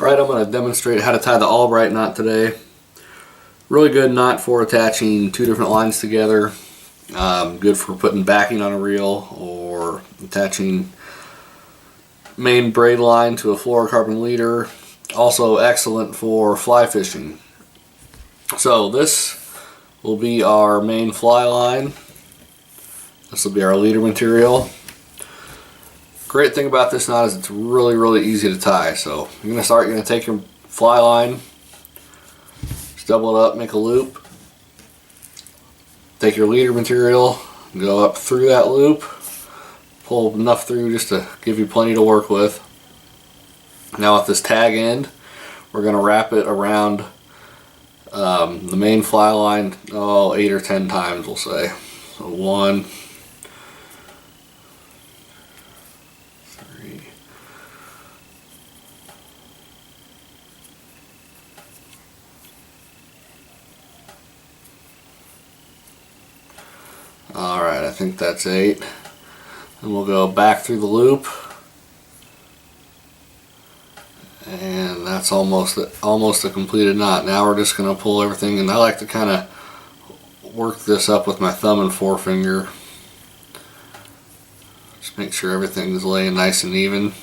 Alright, I'm going to demonstrate how to tie the Albright knot today. Really good knot for attaching two different lines together. Good for putting backing on a reel or attaching main braid line to a fluorocarbon leader. Also excellent for fly fishing. So this will be our main fly line. This will be our leader material. Great thing about this knot is it's really easy to tie. So you're going to take your fly line, just double it up, make a loop, take your leader material, go up through that loop, pull enough through just to give you plenty to work with. Now at this tag end, we're going to wrap it around the main fly line 8 or 10 times, we'll say. So 1, 3, 4. Alright, I think that's 8. And we'll go back through the loop. And that's almost a completed knot. Now we're just going to pull everything, and I like to kind of work this up with my thumb and forefinger. Just make sure everything is laying nice and even.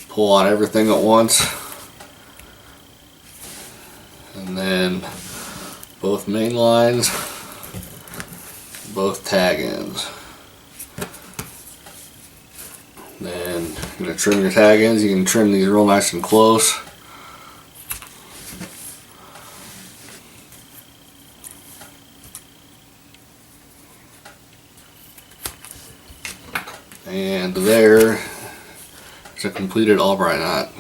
Pull on everything at once. And then both main lines, both tag ends. Then you're going to trim your tag ends. You can trim these real nice and close. And there is a completed Albright knot.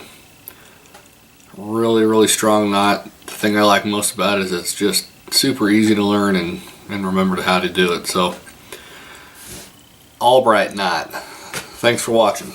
Really strong knot. The thing I like most about it is it's just super easy to learn and remember how to do it. So Albright knot. Thanks for watching.